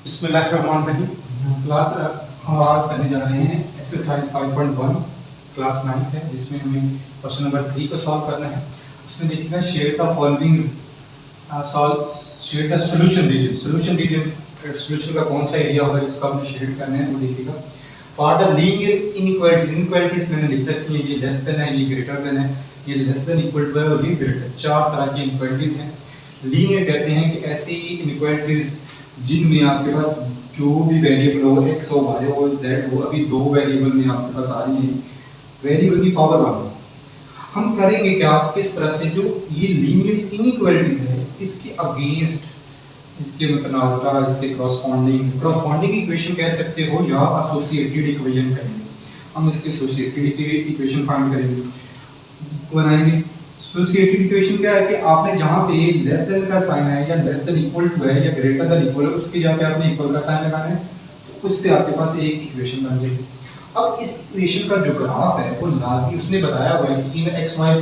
बिस्मिल्लाहिर्रहमानिर्रहीम। क्लास हम आगाज़ करने जा रहे हैं एक्सरसाइज 5.1 क्लास 9 है, जिसमें हमें क्वेश्चन नंबर 3 को सॉल्व करना है। उसमें देखिएगा share the following share the solution का कौन सा एरिया होगा जिसको आपने शेयर करना है, वो देखिएगा। फॉर द लीनियर इनइक्वालिटीज मैंने लिख रखी है, ये लेस देन है, ये ग्रेटर देन है, ये लेस देन इक्वल टू है और ये ग्रेटर। चार तरह की इनइक्वालिटीज हैं। लीनियर कहते हैं कि ऐसी इनइक्वालिटीज जिनमें आपके पास जो भी वेरिएबल हो, एक्स हो, वाई हो, जेड हो, अभी दो वेरिएबल में आपके पास आ रही है, वेरिएबल की पावर वाला। हम करेंगे क्या, किस तरह से जो ये लीनियर इनइक्वालिटीज है इसके अगेंस्ट, इसके मुतनाज़रा, इसके क्रॉसपॉन्डिंग इक्वेशन कह सकते हो या एसोसिएटेड इक्वेशन कहेंगे। हम इसके एसोसिएटेड इक्वेशन फाइंड करेंगे, बनाएंगे। एसोसिएटेड इक्वेशन क्या है कि आपने जहां पे लेस देन का साइन है या लेस देन इक्वल टू है या ग्रेटर देन इक्वल है, उसकी जगह पे आपने इक्वल का साइन लगाना है, तो उससे आपके पास एक इक्वेशन बन जाएगी। अब इस इक्वेशन का जो ग्राफ है वो लाजमी उसने बताया हुआ है कि इन एक्स वाई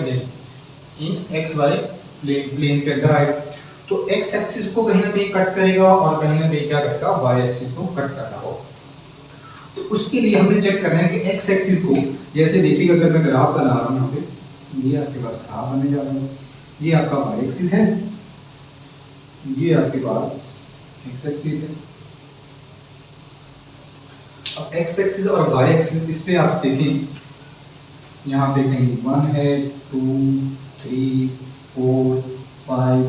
प्लेन के अंदर आएगा, तो एक्स एक्सिस को कहीं ना कहीं कट करेगा और कहीं ना कहीं क्या करेगा, वाई एक्सिस को कट करना होगा। तो उसके लिए हमने चेक करना है कि एक्स एक्सिस को, जैसे देखिएगा अगर मैं ग्राफ बना रहा हूँ यहाँ पे, ये आपके पास ग्राफ बनने जा रहा है, ये आपका वाई एक्सिस है, ये आपके पास एक्स एक्सिस है। अब एक्स एक्सिस और वाई एक्सिस, इस पे आप देखें, यहाँ पे कहीं 1 है, 2 3 4 5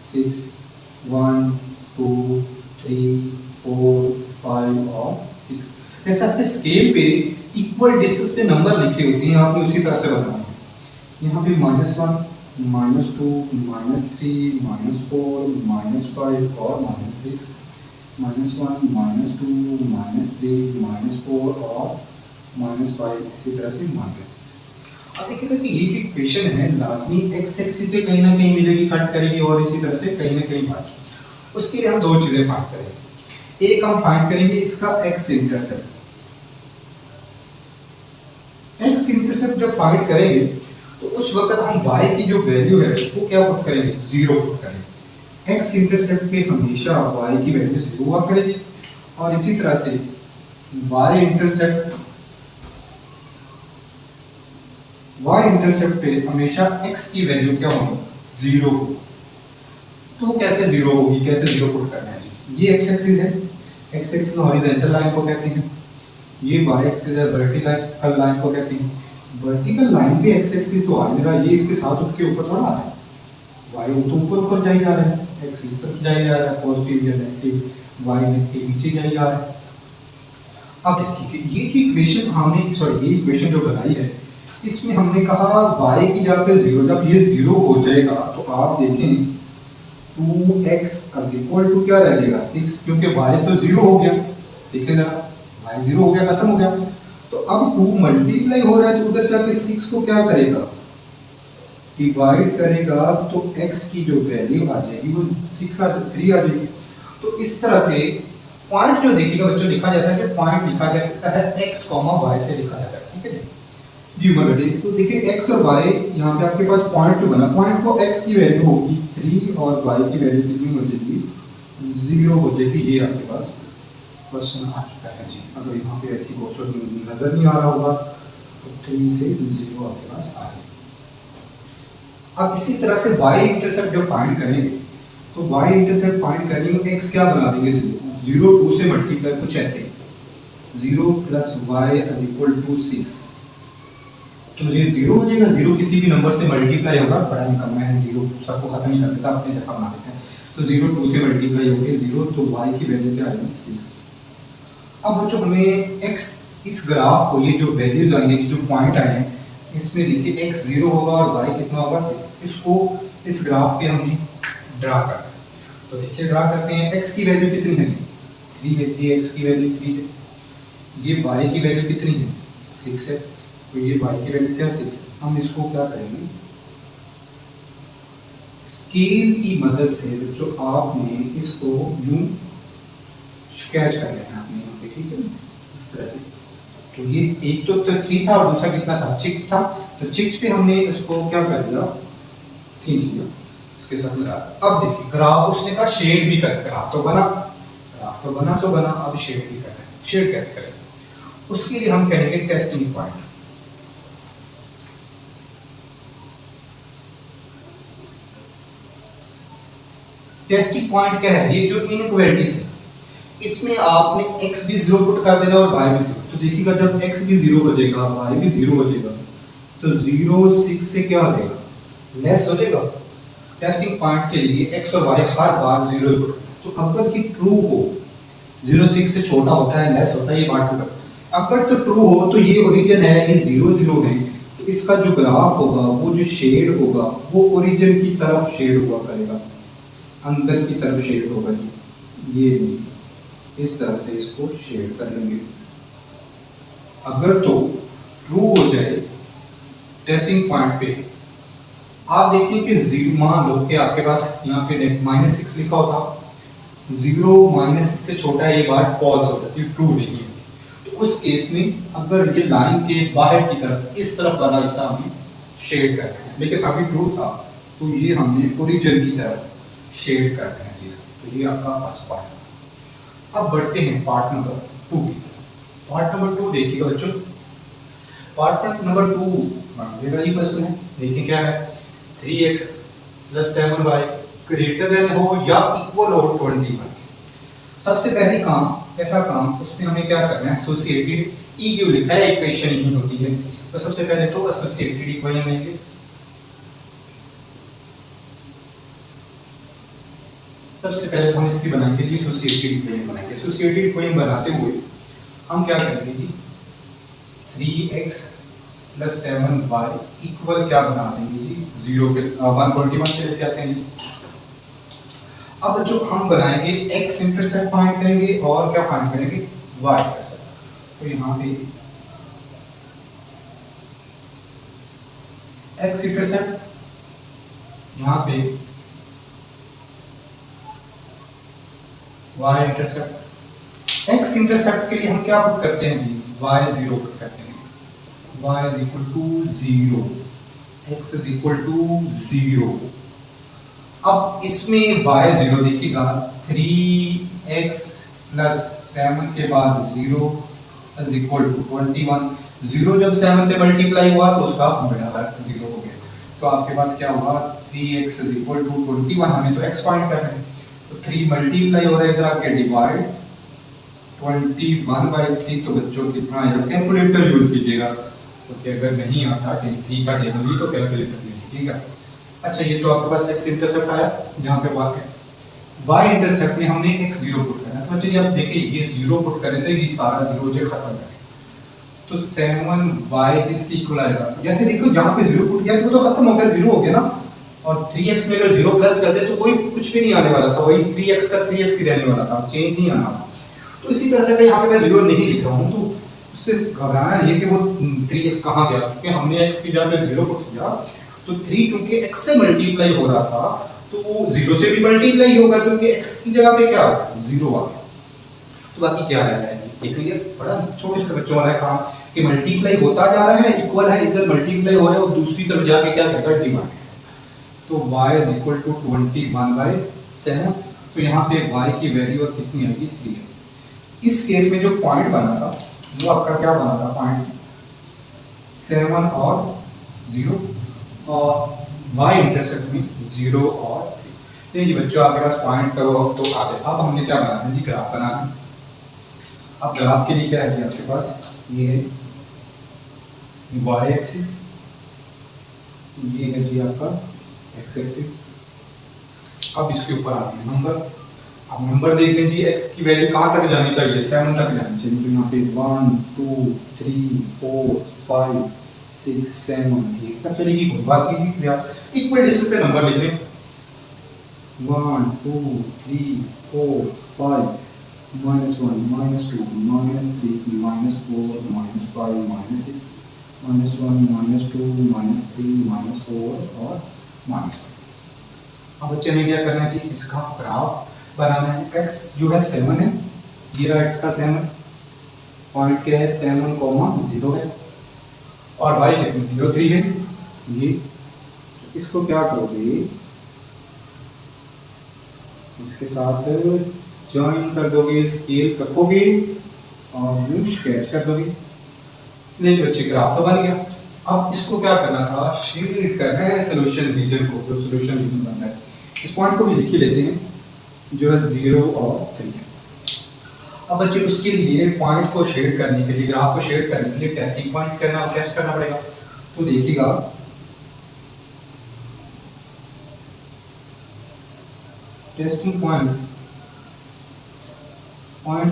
6, 1 2 3 4 5 और 6। ऐसा आपके स्केल पे इक्वल डिस्टेंस पे नंबर लिखे होते हैं, आपने उसी तरह से बनाना है। यहाँ पे -1 -2 -3 -4 -5 और -6, -1 -2 -3 -4 और -5, इसी तरह से -6। अब देखिएगा कि ये जो इक्वेशन है लाजमी एक्स एक्सिस पे कहीं ना कहीं मिलेगी, कट करेगी, और इसी तरह से कहीं ना कहीं बाकी। उसके लिए हम दो चीजें फाइंड करेंगे। एक हम फाइंड करेंगे इसका एक्स इंटरसेप्ट। एक्स इंटरसेप्ट जब फाइंड करेंगे तो उस वक्त हम y की जो वैल्यू है वो क्या पुट करेंगे, 0 पुट करेंगे। x इंटरसेप्ट पे हमेशा y की वैल्यू 0 हुआ करेगी, और इसी तरह से y इंटरसेप्ट पे हमेशा x की वैल्यू क्या होगी, 0 होगी। तो कैसे 0 होगी, कैसे 0 पुट करना है जी। ये x एक्सिस है, x एक्सिस हॉरिजॉन्टल लाइन को कहते हैं, ये y एक्सिस है, वर्टिकल लाइन को कहते हैं। वर्टिकल लाइन पे एक्स एक्सिस तो आ नहीं रहा, ये इसके साथ उसके ऊपर थोड़ा आ रहा है, वाई तो ऊपर जाई जा रहा है, एक्स इस तरफ जाई जा रहा है, पॉजिटिव या नेगेटिव, वाई नेगेटिव नीचे जाई जा रहा है। अब देखिए कि ये जो इक्वेशन हमने ये इक्वेशन जो बनाई है, इसमें हमने कहा y की जगह पे 0, जब ये 0 हो जाएगा तो आप देखें 2x = क्या रह जाएगा, 6, क्योंकि y तो 0 हो गया। देखिए जरा, y 0 हो गया, खत्म हो गया। तो अब 2 मल्टीप्लाई हो रहा है, तो उधर जाके 6 को क्या करेगा, डिवाइड करेगा, तो x की जो वैल्यू आ जाएगी वो 3 आ जाएगी। तो इस तरह से पॉइंट जो देखिएगा बच्चों, लिखा जाता है कि पॉइंट लिखा जाता है x, y से लिखा जाता है, ठीक है जी बेटे। तो देखिए x और y, यहाँ पे आपके पास पॉइंट जो बना, पॉइंट को x की वैल्यू होगी 3 और y की वैल्यू कितनी हो जाएगी, 0 हो जाएगी। ये आपके पास क्वेश्चन आ चुका है जी। अगर यहाँ पे ऐसी क्वेश्चन नजर नहीं आ रहा होगा तो 3 से 0 आपके पास आ जाएगा। अब इसी तरह से y इंटरसेप्ट जब फाइंड करेंगे, तो y इंटरसेप्ट फाइंड करने में x क्या बना देंगे, 0 2 से मल्टीप्लाई, कुछ ऐसे 0 + y = 6। तो ये 0 हो जाएगा, 0 किसी भी नंबर से मल्टीप्लाई होगा, बड़ा निकम्मा है 0 सबको खत्म ही कर देता, अपने जैसा बना देते हैं। तो 0 2 से मल्टीप्लाई हो गया 0, तो y की वैल्यू क्या आएगी, 6। अब बच्चों हमें x, इस ग्राफ को, ये जो वैल्यूज आएंगे, जो पॉइंट आए हैं, इसमें देखिए x 0 होगा और y कितना होगा, 6। इसको इस ग्राफ पे हमने ड्रा करना है। तो देखिए ड्रा करते हैं। x की वैल्यू कितनी है, 3 है, ये x की वैल्यू 3 है, ये y की वैल्यू कितनी है, 6 है, तो ये y की वैल्यू क्या, 6 है। हम इसको क्या करेंगे, स्केल की मदद से बच्चों आपने इसको यूं स्केच कर लेना आपने यहाँ पे, ठीक है, इस तरह से। तो ये एक तो 3 था और दूसरा कितना था, 6 था। तो 6 पे हमने इसको क्या कर दिया, खींच लिया, इसके साथ लगा। अब देखिए ग्राफ उसने का शेड भी कर, ग्राफ तो बना, ग्राफ तो बना सो बना, अब शेड भी करना है। शेड कैसे करें? उसके लिए हम करेंगे टेस्टिंग पॉइंट। टेस्टिंग पॉइंट क्या है? ये जो इनइक्वालिटीज है इसमें आपने x भी 0 पुट कर देना और y भी 0। तो देखिएगा जब x भी 0 बचेगा y भी 0 बचेगा तो 0 6 से क्या हो जाएगा? लेस हो जाएगा। टेस्टिंग पॉइंट के लिए x और y हर बार 0 पुट। तो अगर कि ट्रू हो 0 6 से छोटा होता है, लेस होता है, ये बात पुट। अगर तो ट्रू हो तो ये ओरिजिन है, ये 0 0 है, तो इसका जो ग्राफ होगा वो जो शेड होगा वो ओरिजिन की तरफ शेड हुआ करेगा, अंदर की तरफ शेड होगा जी। ये इस तरह से इसको शेड कर लेंगे। अगर तो ट्रू हो जाए टेस्टिंग पॉइंट पे, आप देखिए कि जीरो, मान लो कि आपके पास यहाँ पे -6 लिखा होता, 0 -6 से छोटा है, ये बात फॉल्स हो जाती है, ट्रू नहीं है। तो उस केस में अगर ये लाइन के बाहर की तरफ इस तरफ वाला हिस्सा हमें शेड करना है, लेकिन अभी ट्रू था तो ये हमने ओरिजिन की तरफ शेड करना है। तो ये आपका फर्स्ट पार्ट। अब बढ़ते हैं पार्ट नंबर 2 की तरफ। पार्ट नंबर 2 देखिएगा बच्चों, पार्ट नंबर 2 मांगेगा ये क्वेश्चन है। देखिए क्या है, 3x + 7y ग्रेटर देन हो या इक्वल हो 21। सबसे पहले पहला काम उसमें हमें क्या करना है, एसोसिएटेड ई क्यों लिखा है, इक्वेशन ही होती है। तो सबसे पहले तो एसोसिएटेड इक्वेशन लेंगे। सबसे पहले हम इसकी बनाएंगे जी एसोसिएटेड इक्वेशन बनाएंगे। एसोसिएटेड इक्वेशन बनाते हुए हम क्या करेंगे जी, 3x + 7y इक्वल क्या बना देंगे जी, 0 पे 121 से लेके आते हैं जी। अब जो हम बनाएंगे x इंटरसेप्ट फाइंड करेंगे और क्या फाइंड करेंगे, y इंटरसेप्ट। तो यहाँ पे x इंटरसेप्ट, यहाँ पे y इंटरसेप्ट। x इंटरसेप्ट के लिए हम क्या पुट करते हैं जी, y 0 पुट करते हैं। y = 0, x = 0। अब इसमें y 0 देखिएगा, 3x + 7 के बाद 0 = 21। 0 जब 7 से मल्टीप्लाई हुआ तो उसका बराबर 0 हो गया। तो आपके पास क्या हुआ, 3x = 21। हमें तो x फाइंड करना है, तो 3 मल्टीप्लाई हो रहा है इधर आके डिवाइड 21/3। तो बच्चों कितना आएगा, कैलकुलेटर यूज कीजिएगा, क्योंकि अगर नहीं आता 3 का टेबल ही तो कैलकुलेटर लीजिए, ठीक है। अच्छा, ये तो आपके पास x इंटरसेप्ट आया, यहाँ पे y इंटरसेप्ट में हमने x 0 पुट करना है। तो चलिए आप देखिए, ये 0 पुट करने से ये सारा 0 जो खत्म करें, तो 7y किसके इक्वल आएगा। जैसे देखो जहाँ पे 0 पुट किया तो वो तो खत्म हो गया, 0 हो गया ना। और 3x में अगर 0 प्लस कर दे तो कोई कुछ भी नहीं आने वाला था, वही 3x का 3x ही रहने वाला था, चेंज नहीं आना। तो इसी तरह से यहाँ पे मैं 0 नहीं लिख रहा हूँ, तो उससे घबराना नहीं है कि वो 3x कहाँ गया, क्योंकि हमने x की जगह 0 पुट किया। तो 3 चूंकि x से मल्टीप्लाई हो रहा था तो वो 0 से भी मल्टीप्लाई होगा, क्योंकि x की जगह पे क्या 0 आ गया। तो बाकी क्या रह रहा है, देखिए बड़ा छोटे छोटे बच्चों वाला काम कि मल्टीप्लाई होता जा रहा है, इक्वल है, इधर मल्टीप्लाई हो रहा है और दूसरी तरफ जाके क्या करेगा, डिवाइड। तो y = 21/7। तो यहाँ पे y की वैल्यू और कितनी आएगी, 3 है। इस केस में जो पॉइंट बना था वो आपका क्या बना था, पॉइंट 7 और 0, और y इंटरसेप्ट में 0 और 3। देखिए बच्चों, आपके पास पॉइंट तो आ गए। अब हमने क्या बनाना है जी, ग्राफ बनाना है। अब ग्राफ के लिए क्या है जी आपके पास, ये है y एक्सिस, ये है जी आपका x एक्सिस। अब इसके ऊपर आते हैं नंबर। अब नंबर देख लें जी, x की वैल्यू कहाँ तक जानी चाहिए, 7 तक जानी चाहिए। तो यहाँ पे 1 2 3 4 5 6 7 8 तक चलेगी, कोई बात नहीं। इक्वल डिस्टेंस पे नंबर लिख लें, 1 2 3 4 5 -1 -2 -3 -4 -5 -6 -1 -2 -3 -4 और -5। अब बच्चे ने क्या करना चाहिए, इसका ग्राफ बनाना है। x जो है 7 है, ये रहा x का 7, पॉइंट क्या है 7, 0 है, और y कितनी 0 3 है। ये इसको क्या करोगे, इसके साथ ज्वाइन कर दोगे, स्केल रखोगे और यूं स्केच कर दोगे। नहीं बच्चे ग्राफ तो बन गया। अब इसको क्या करना था, शेड करना है सोल्यूशन रीजन को, जो सोल्यूशन रीजन बनता है। इस पॉइंट को भी लिख ही लेते हैं जो है 0 और 3 है। अब बच्चे उसके लिए पॉइंट को शेड करने के लिए, ग्राफ को शेड करने के लिए टेस्टिंग पॉइंट करना और टेस्ट करना पड़ेगा। तो देखिएगा टेस्टिंग पॉइंट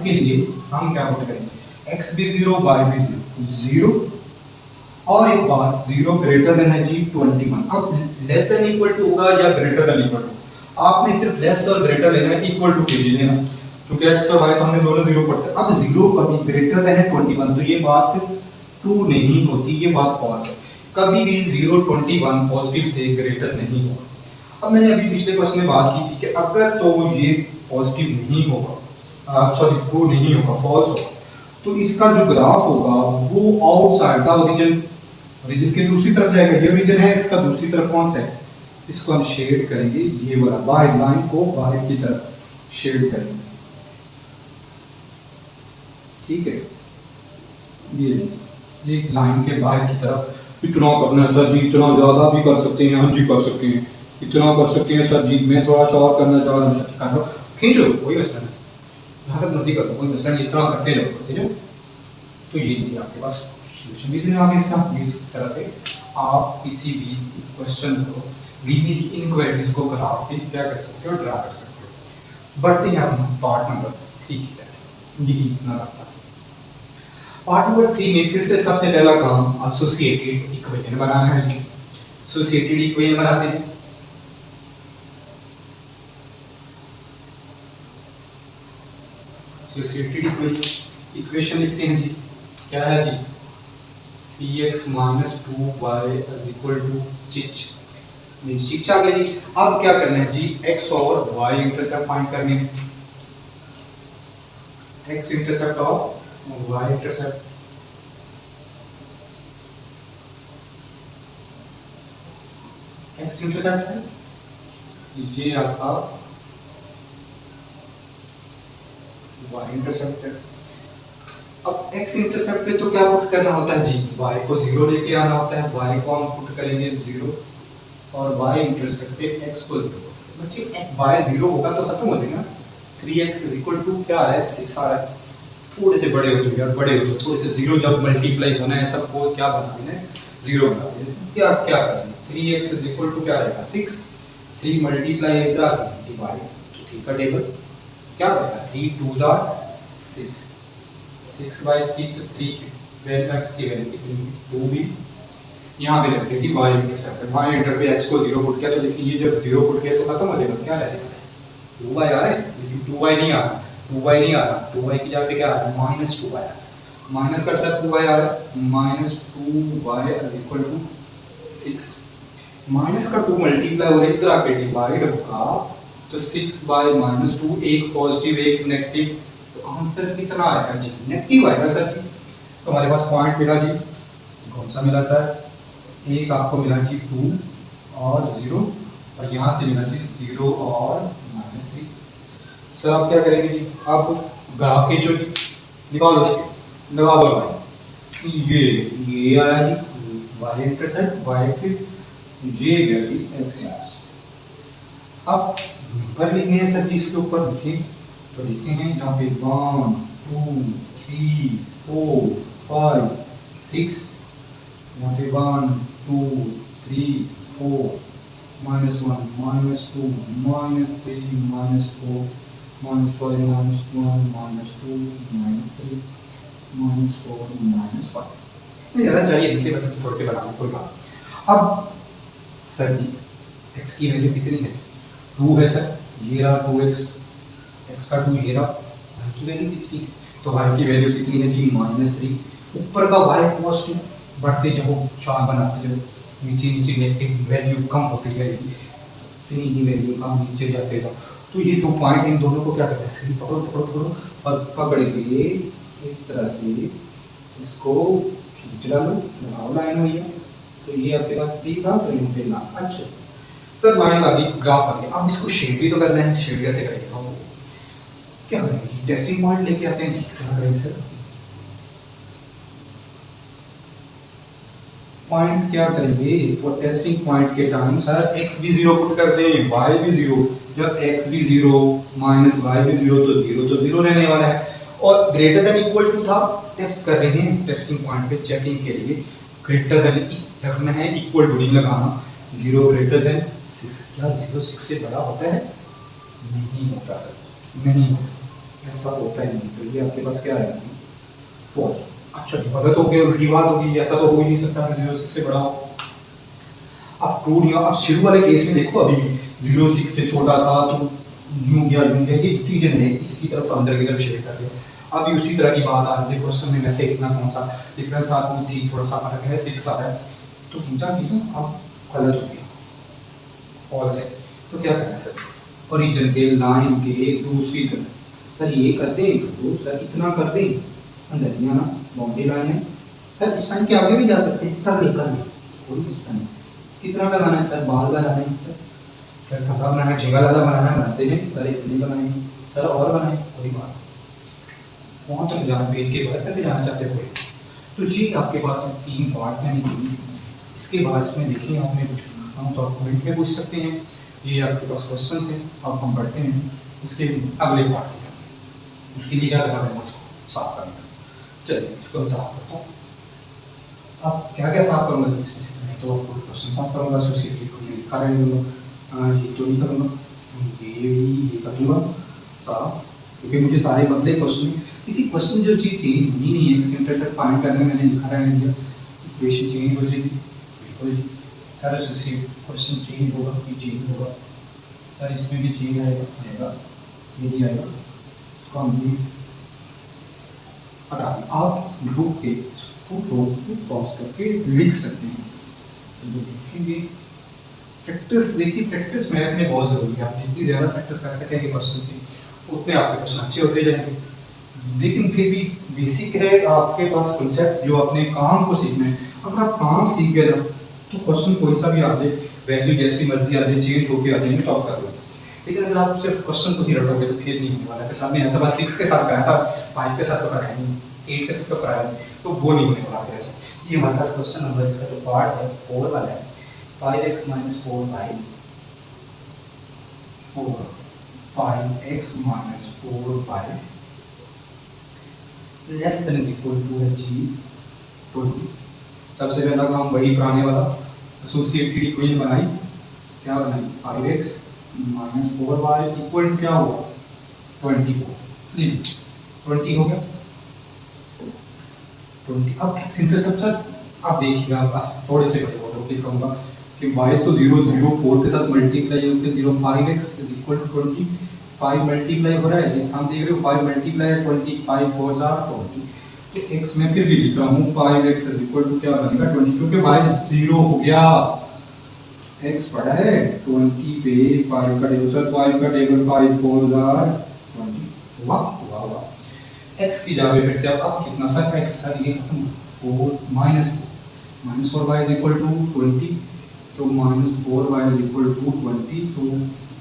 के लिए हम क्या पुट करेंगे, x भी 0 y भी 0 और एक बार 0 ग्रेटर देन है जी 21। अब लेस देन इक्वल टू होगा या ग्रेटर देन इक्वल टू, आपने सिर्फ लेस और ग्रेटर लेना है, इक्वल टू के लिए लेना, क्योंकि x और y तो हमने दोनों 0 पढ़ते हैं। अब 0 कभी ग्रेटर देन है 21, तो ये बात ट्रू नहीं होती, ये बात फॉल्स है। कभी भी 0 21 पॉजिटिव से ग्रेटर नहीं होगा। अब मैंने अभी पिछले क्वेश्चन में बात की थी कि अगर तो ये पॉजिटिव नहीं होगा, सॉरी ट्रू नहीं होगा, फॉल्स होगा, तो इसका जो ग्राफ होगा वो आउटसाइड द ओरिजिन, ओरिजिन के दूसरी तरफ जाएगा। ये ओरिजिन है, इसका दूसरी तरफ कौन सा है, इसको हम शेड करेंगे, ये वाला बाहर लाइन को बाहर की तरफ शेड करेंगे, ठीक है। ये लाइन के बाहर की तरफ इतना करना है सर जी, इतना ज़्यादा भी कर सकते हैं, हाँ जी कर सकते हैं, इतना कर सकते हैं सर जी, मैं थोड़ा सा और करना चाह रहा हूँ, खींचो कोई मसला नहीं, जहाँ तक मर्जी कर दो कोई मसला नहीं, इतना करते जाओ। तो ये देखिए आपके पास सोल्यूशन भी आगे इसका। इस तरह से आप किसी भी क्वेश्चन को, लीनियर इनइक्वालिटीज को ग्राफ पे क्या कर सकते हो, ड्रा कर सकते हो। बढ़ते हैं हम पार्ट नंबर 3 की तरफ। यही इतना रहता है। पार्ट नंबर 3 में फिर से सबसे पहला काम एसोसिएटेड इक्वेशन बनाना है। एसोसिएटेड इक्वेशन बनाते हैं। एसोसिएटेड इक्वेशन लिखते हैं जी, क्या है जी, 3x - 2y = 6। ये 6 आ गया जी। अब क्या करना है जी, x और y इंटरसेप्ट फाइंड करने हैं। x इंटरसेप्ट और y इंटरसेप्ट, x इंटरसेप्ट है ये आपका y इंटरसेप्ट है। अब x इंटरसेप्ट पे तो क्या पुट करना होता है जी, y को 0 लेके आना होता है, y को हम पुट करेंगे 0 और y इंटरसेप्ट पे x को 0। बच्चे y 0 होगा तो खत्म हो जाएगा। 3x = क्या है, 6 आ रहा है। थोड़े से बड़े हो जाओ यार, बड़े हो जाओ थोड़े से। 0 जब मल्टीप्लाई होना है सबको क्या बनाना है, 0 बनाना है। क्या क्या करेंगे, 3x = क्या रहेगा 6, 3 मल्टीप्लाई इधर डिवाइड, तो 3 का टेबल क्या रहेगा, 3 2 are 6, 6/3 तो 3 वैल्यू x की वैल्यू कितनी 2 भी यहाँ पे लगती थी y इंटरसेप्ट, y इंटर पे x को 0 पुट किया, तो देखिए ये जब 0 पुट किया तो खत्म हो जाएगा। क्या रहेगा 2y आ रहा है, लेकिन 2y नहीं आ रहा, 2y नहीं आ रहा, 2y की जगह पे क्या आ रहा है -2y, माइनस का साथ 2y आ रहा है, -2y = 6, माइनस का 2 मल्टीप्लाई और इधर आके डिवाइड होगा, तो 6/-2, एक पॉजिटिव एक नेगेटिव, तो आंसर कितना आएगा जी, नेगेटिव आएगा सर जी। तो हमारे पास पॉइंट मिला जी, कौन सा मिला सर, एक आपको मिला जी 2 और 0, और यहाँ से मिला जी 0 और -3। सर आप क्या करेंगे जी, आप ग्राफ खींचो जी, निकालो उसके, लगा दो लाइन, ये आया जी y इंटरसेप्ट y एक्सिस, ये गया जी x एक्सिस। अब नंबर लिखने हैं सर जी, इसके ऊपर लिखें तो लिखते हैं यहाँ पे 1 2 3 4 5 6, यहाँ पे 1 2 3 4 -1 -2 -3 -4 -5 -1 -2 -3 -4 -5। ये ज़्यादा चाहिए लिखते बस थोड़े से बनाना कोई बात। अब सर जी x की वैल्यू कितनी है, 2 है सर, ये रहा 2x, x का 2 ये रहा, y की वैल्यू कितनी है, तो y की वैल्यू कितनी है जी -3। ऊपर का y पॉजिटिव बढ़ते जाओ, 4 बनाते जाओ, नीचे नीचे नेगेटिव वैल्यू कम होती जाएगी, इतनी ही वैल्यू कम नीचे जाते जाओ। तो ये 2 पॉइंट, इन दोनों को क्या करना है, इसकी पकड़ो पकड़ो पकड़ो और पकड़ के इस तरह से इसको खींच डालो, लगाओ लाइन हुई है, तो ये आपके पास 3 था, तो यहाँ पे ना। अच्छा सर लाइन आ गई, ग्राफ आ गया, अब इसको शेड भी तो करना है, शेड कैसे करेंगे हम, क्या करेंगे, टेस्टिंग पॉइंट लेके आते हैं, क्या करेंगे सर, पॉइंट क्या करेंगे, वो टेस्टिंग पॉइंट के टाइम सर x भी 0 पुट कर दें, y भी 0, जब x भी 0 माइनस y भी 0 तो 0 रहने वाला है, और ग्रेटर देन इक्वल टू था, टेस्ट कर रहे हैं टेस्टिंग पॉइंट पे चेकिंग के लिए, ग्रेटर देन रखना है, इक्वल टू नहीं लगाना, 0 ग्रेटर देन 6, क्या 0 6 से बड़ा होता है, नहीं होता सर, नहीं होता, ऐसा होता ही नहीं, तो ये आपके पास क्या है, फॉल्स। अच्छा गलत हो गया, उल्टी बात होगी, ऐसा तो हो ही नहीं सकता कि 0 6 से बड़ा हो। अब टू नहीं, अब शुरू वाले केस में देखो, अभी 0 6 से छोटा था तो यूं गया, ये रीजन है, इसकी तरफ अंदर की तरफ शेयर कर दिया। अभी उसी तरह की बात आ रही है क्वेश्चन में, वैसे इतना कौन सा डिफरेंस था, थी थोड़ा सा फर्क है, 6 आ रहा है, तो खींचा अब गलत हो गया, फॉल्स है, तो क्या करना है सर, ओरिजिन के लाइन के दूसरी तरफ सर ये कर दें, तो सर इतना कर दें, अंदर नहीं आना, बाउंड्री लाइन है सर, इस लाइन के आगे भी जा सकते हैं, तब लेकर नहीं, कोई इसका नहीं, कितना लगाना है सर, बाल लगाना है सर, सर कपड़ा बनाना है, जगह वाला बनाना है, बनाते हैं सर, इतनी बनाएंगे सर, और बनाए, कोई बात वहाँ तक जाना, पेज के बाद तक जाना चाहते कोई, तो जी आपके पास 3 पार्ट में नहीं, इसके बाद इसमें देखिए आपने कुछ हम तो कमेंट में पूछ सकते हैं, ये आपके पास क्वेश्चन है, अब हम पढ़ते हैं इसके अगले पार्ट की तरफ, उसके लिए क्या करना है, उसको साफ करना है, चलिए इसको मैं साफ करता हूँ। अब क्या क्या साफ करूँगा, इसमें तो आपको क्वेश्चन साफ करूँगा, एसोसिएटेड को ये लिखा रहेगा, ये तो नहीं करूँगा, ये कर दूँगा साफ, क्योंकि मुझे सारे बदले क्वेश्चन, क्योंकि क्वेश्चन जो चीज़ चेंज होनी नहीं है, एक सेंटर फाइंड करने मैंने लिखा रहने दिया, इक्वेशन चेंज हो जाएगी, बिल्कुल सर एसोसिएट क्वेश्चन चेंज होगा, ये चेंज होगा सर, इसमें भी चेंज आएगा, ये नहीं आएगा, इसको हम आप ग्रुप के पॉज करके लिख सकते हैं, तो लिखेंगे प्रैक्टिस, देखिए प्रैक्टिस मैथ में बहुत ज़रूरी है, आप जितनी ज़्यादा प्रैक्टिस कर सकेंगे क्वेश्चन की उतने आपके क्वेश्चन अच्छे होते जाएंगे, लेकिन फिर भी बेसिक है आपके पास कंसेप्ट, जो अपने काम को सीखना है, अगर आप काम सीख गए ना तो क्वेश्चन कोई सा भी आ जाए, वैल्यू जैसी मर्जी आ जाए, चेंज होकर आ जाएंगे तो आप कर लो, लेकिन अगर आप सिर्फ क्वेश्चन को ही रटोगे तो फिर नहीं होने वाला, के सामने ऐसा बात 6 के साथ कराया था, 5 के साथ तो कराया नहीं, 8 के साथ तो कराया नहीं, तो वो नहीं होने वाला ऐसा। ये हमारे पास क्वेश्चन नंबर इसका जो पार्ट है 4 वाला है, 5x - 4y 4 5x - 4y less than equal to है जी 20। सबसे पहला काम वही पुराने वाला एसोसिएटेड इक्वेशन बनाई, क्या बनाई 5x - 4y इक्वल क्या हुआ 24, 20 हो गया 20। अब x इंटरसेप्ट आप देखिएगा, बस थोड़े से बड़े हो तो कहूँगा कि y तो 0 0 4 के साथ मल्टीप्लाई होकर 0 5x इक्वल टू 20, 5 मल्टीप्लाई हो रहा है, ये हम देख रहे हो 5 मल्टीप्लाई है 20, 5 4 20, तो x में फिर भी लिख रहा हूँ 5x इक्वल टू क्या बनेगा 20, क्योंकि y 0 हो गया, x बड़ा है 20 पे 5 का टेबल 5 का टेबल 5 4 20, वाह x की जगह फिर से अब कितना सर x सर ये 4 -4y इज इक्वल टू 20, तो -4y इज इक्वल टू 20, तो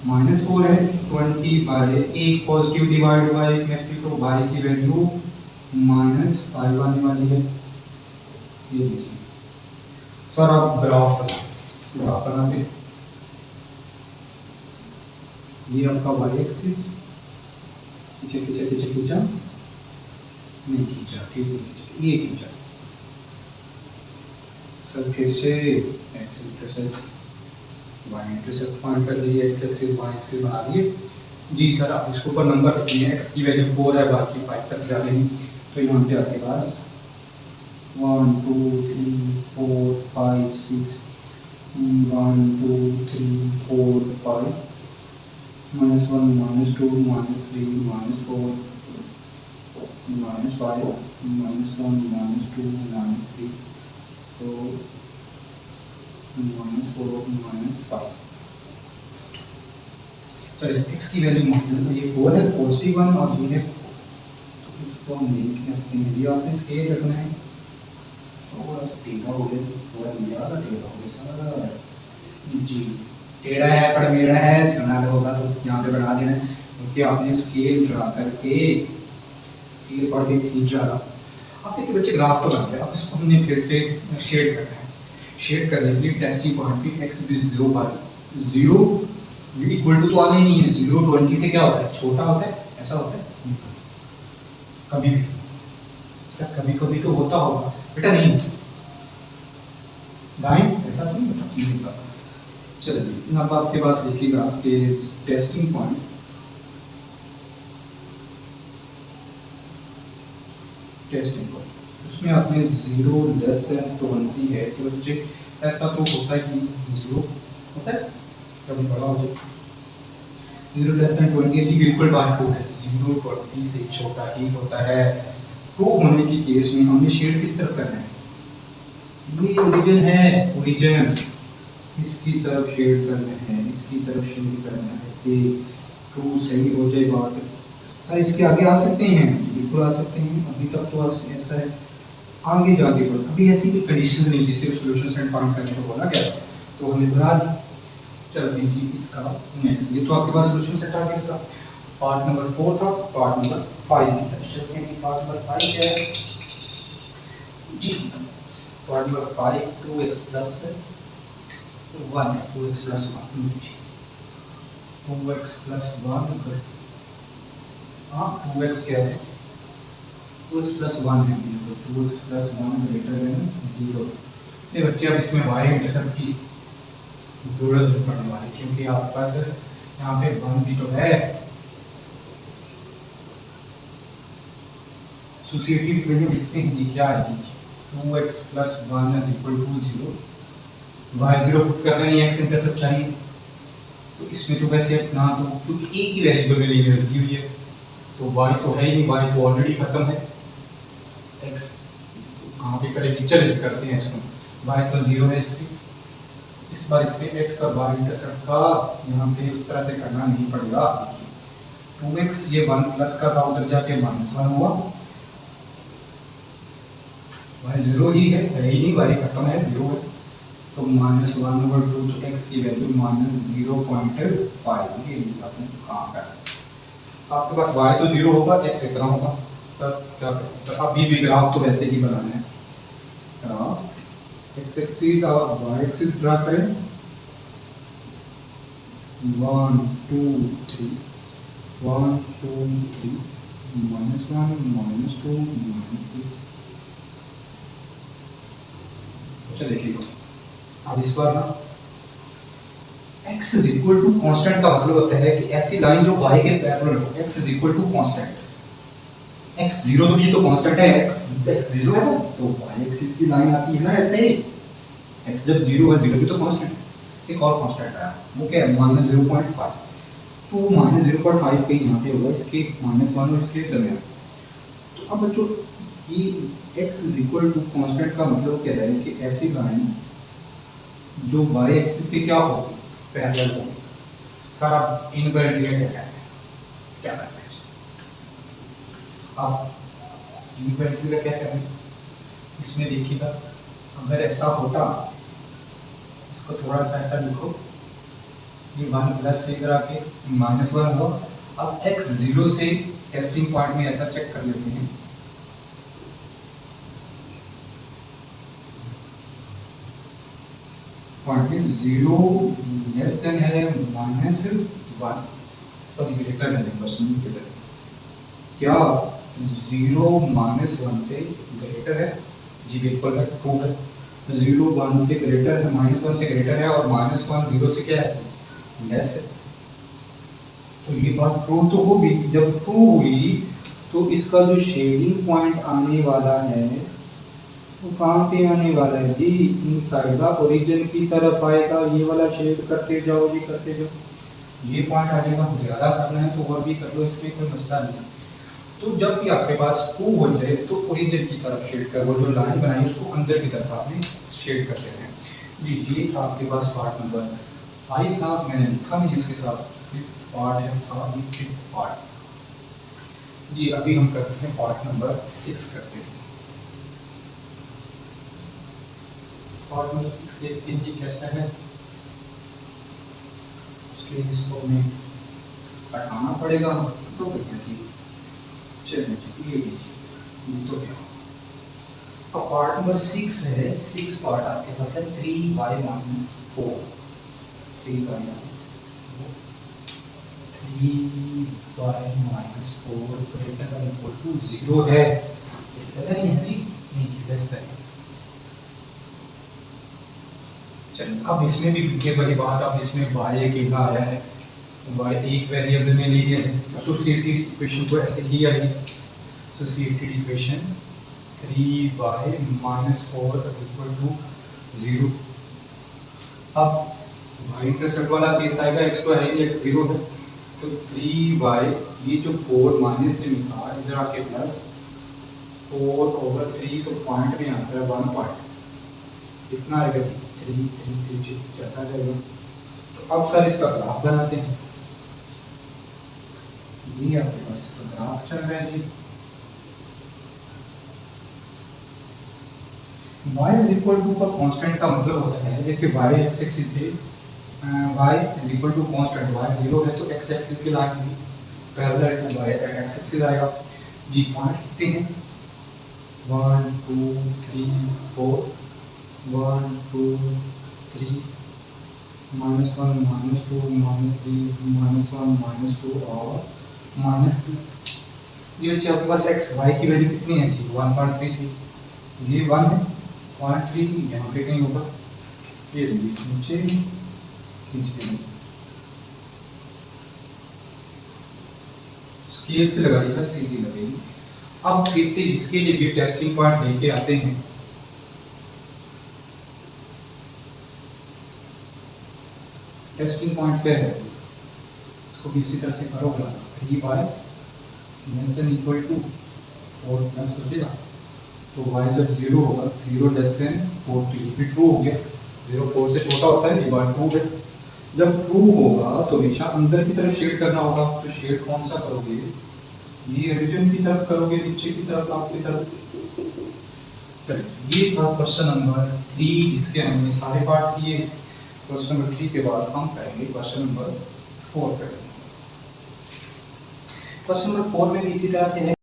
-4 है 20 बाय एक पॉजिटिव डिवाइड बाय एक नेगेटिव, तो y की वैल्यू -5 आने वाली है। ये देखिए सर आप ग्राफ बनाते हैं, ये आपका y एक्सिस खींचा नहीं खींचा, ठीक है ये खींचा सर, फिर से x intercept y intercept find कर लिए, x एक्सिस y एक्सिस बना लिए जी सर। आप इसके ऊपर नंबर रखिए, x की वैल्यू 4 है, बाकी 5 तक जा रही, तो यहाँ पे आपके पास 1 2 3 4 5 6 1 2 3 4 5 -1 -2 -3 -4 -5 -1 -2 -3, तो -4 -5। चलिए x की वैल्यू तो ये 4 है पॉजिटिव 1 और ये है 4, तो इसको हम लिख सकते हैं, यदि आपने स्केल रखना है थोड़ा सा टेढ़ा हो गया, थोड़ा ज़्यादा टेढ़ा हो गया सर जी, टेढ़ा है पर मेरा है सना होगा तो यहाँ पे बढ़ा देना, क्योंकि आपने स्केल ड्रा करके स्केल पढ़ के खींचा। अब देखिए बच्चे ग्राफ तो बन गया, अब इसको हमने फिर से शेड करना है। शेड करने के लिए टेस्टिंग पॉइंट पे x भी 0 पर 0 इक्वल टू तो आना ही नहीं है, 0 20 से क्या होता है, छोटा होता है, ऐसा होता है कभी भी, कभी कभी तो होता होगा बेटा, नहीं होता भाई, ऐसा तो नहीं होता। चलिए अब आपके पास देखिएगा कि टेस्टिंग पॉइंट उसमें आपने 0 लेस देन 20 है, तो बच्चे ऐसा तो होता है कि 0 होता है, कभी बड़ा हो जाए 0 लेस देन 20 है, बिल्कुल बात ट्रू है, 0 20 से छोटा ही होता है। ट्रू होने की केस में हमें शेड किस तरफ करना है, ये ओरिजिन है, ओरिजिन इसकी तरफ शेड करना है, इसकी तरफ शेड करना है, ऐसे ट्रू सही हो जाए बात। सर इसके आगे आ सकते हैं, बिल्कुल आ सकते हैं, अभी तक तो ऐसा है, आगे जाके बढ़ अभी ऐसी कोई कंडीशंस नहीं थी, सिर्फ सॉल्यूशन सेट फाइंड करने को बोला गया तो हमने बना दी। चलते हैं इसका नेक्स्ट, ये तो आपके पास सॉल्यूशन सेट आ गया इसका। पार्ट नंबर 4 था, पार्ट नंबर 5 की तरफ चलते हैं कि पार्ट नंबर 5 क्या है जी। पार्ट नंबर 5 2x प्लस 1 है, 2x प्लस 1 2x प्लस 1 हाँ 2x क्या है, 2x प्लस 1 है, तो 2x प्लस 1 ग्रेटर देन 0। ये बच्चे अब इसमें y इंटरसेप्ट की जरूरत नहीं पड़ने वाली, क्योंकि आपके पास यहाँ पे 1 भी तो है, एसोसिएटिव वैल्यू लिखते हैं कि क्या है, 2x plus 1 is equal to 0, y 0 put करना है, x इंटरसेप्ट चाहिए, तो इसमें तो वैसे ना तो क्योंकि एक ही वेरिएबल में लिमिट लगी हुई है, तो y तो है ही नहीं, y तो ऑलरेडी खत्म है, x तो कहाँ पे करेंगे, चलिए करते हैं इसको, y तो 0 है इस पे, इस बार इस पे x और y इंटरसेप्ट का यहाँ पे उस तरह से करना नहीं पड़ेगा। 2x ये 1 प्लस का था, उधर जाके -1 हुआ, y 0 ही है ही नहीं, y खत्म है 0 है, तो -1/2 तो x की वैल्यू -0.5, ये आपने कहाँ का, आपके पास y तो 0 होगा, x इतना होगा, तब क्या करें, तो अभी भी ग्राफ तो वैसे ही बनाना है, ग्राफ x एक्सिस और y एक्सिस ड्रा करें, 1 2 3 1 2 3 -1 -2 -3। अच्छा देखिएगा अब इस बार ना x is equal to constant का मतलब होता है कि ऐसी लाइन जो y के पैरेलल हो, x is equal to constant, x 0 तो ये तो कांस्टेंट है, x 0 है तो y एक्सिस की लाइन आती है ना ऐसे, x जब 0 है 0 भी तो कांस्टेंट, एक और कांस्टेंट है वो क्या है -0.5, तो -0.5 पे यहाँ पे होगा इसके -1 और इसके दरमियान। तो अब बच्चों ये x is equal to constant का मतलब क्या है कि ऐसी लाइन जो y एक्सिस पे क्या होगी, पैरेलल होगी। सर आप इनवर्टली क्या कहते हैं, क्या करते हैं आप इनवर्टली का क्या करें, इसमें देखिएगा अगर ऐसा होता, इसको थोड़ा सा ऐसा लिखो, ये 1 प्लस से इधर आके -1 हुआ, अब x 0 से टेस्टिंग पॉइंट में ऐसा चेक कर लेते हैं, पॉइंट में 0 लेस देन है -1 sorry greater than person greater, क्या 0 -1 से ग्रेटर है जी, बिल्कुल है, ट्रू है, 0 1 से ग्रेटर है, -1 से ग्रेटर है और -1 0 से क्या है, लेस है, तो ये बात ट्रू तो होगी। जब ट्रू हुई तो इसका जो शेडिंग पॉइंट आने वाला है वो कहाँ पे आने वाला है जी, इनसाइड द ओरिजिन की तरफ आएगा, ये वाला शेड करते जाओ जी, करते जाओ, ये पॉइंट आ जाएगा, ज़्यादा करना है तो और भी कर लो, इसमें कोई मसला नहीं। तो जब भी आपके पास ट्रू हो जाए तो ओरिजिन की तरफ शेड कर, वो जो लाइन बनाई उसको अंदर की तरफ आपने शेड कर देना है जी। ये था आपके पास पार्ट नंबर 5 था, मैंने लिखा नहीं इसके साथ, 5th पार्ट है था, ये 5th पार्ट जी। अभी हम करते हैं पार्ट नंबर 6 करते हैं, पार्ट नंबर 6 देखते हैं कि कैसा है, उसके लिए इसको मैं हटाना पड़ेगा तो क्या थी। चलिए ये तो क्या अब पार्ट नंबर 6 है। 6 पार्ट आपके पास है 3y minus 4 3y minus 4 greater than equal to 0 है। ग्रेटर देन यानी नहीं लेस देन। चलिए अब इसमें भी ये वाली बात, अब इसमें y अकेला आया है, y एक वेरिएबल में लीनियर है, एसोसिएटेड इक्वेशन तो ऐसे ही आएगी। Associated equation 3y minus 4 is equal to 0। अब y इंटरसेप्ट वाला केस आएगा, x तो है ही, x 0 है, तो 3y ये जो 4 माइनस से निकला इधर आके प्लस 4/3, तो पॉइंट में आंसर है 1 पॉइंट इतना आएगा 3 चलता जाएगा। तो अब सर इसका ग्राफ बनाते हैं। ये आपके पास इसका ग्राफ चल रहा है जी। y इज इक्वल टू का कांस्टेंट का मतलब होता है, देखिए y x एक्सिस पे y is equal to constant, y 0 है तो x एक्सिस की लाइन भी parallel to y x axis आएगा जी। पॉइंट कितने हैं 1 2 3 4 1 2 3 -1 -2 -3 -1 -2 और -3। ये बच्चे आपके पास x y की वैल्यू कितनी है जी 1.33, ये 1 है 0.3 यहाँ पे कहीं होगा, ये नीचे खींच के स्केल से लगाइएगा, सीधी लगेगी। अब फिर से इसके लिए भी टेस्टिंग पॉइंट लेके आते हैं। टेस्टिंग पॉइंट क्या है, इसको भी इसी तरह से करोगे 3y less than equal to 4 plus हो जाएगा, तो y जब 0 होगा 0 लेस देन 40, ये ट्रू हो गया, 0 4 से छोटा होता है, ये बात ट्रू है। जब ट्रू होगा तो हमेशा अंदर की तरफ शेड करना होगा, तो शेड कौन सा करोगे, ये ओरिजिन की तरफ करोगे, नीचे की तरफ आपकी तरफ। ये था क्वेश्चन नंबर 3, इसके हमने सारे पार्ट किए। क्वेश्चन नंबर 3 के बाद हम करेंगे क्वेश्चन नंबर 4 करेंगे। क्वेश्चन नंबर 4 में भी इसी तरह से है।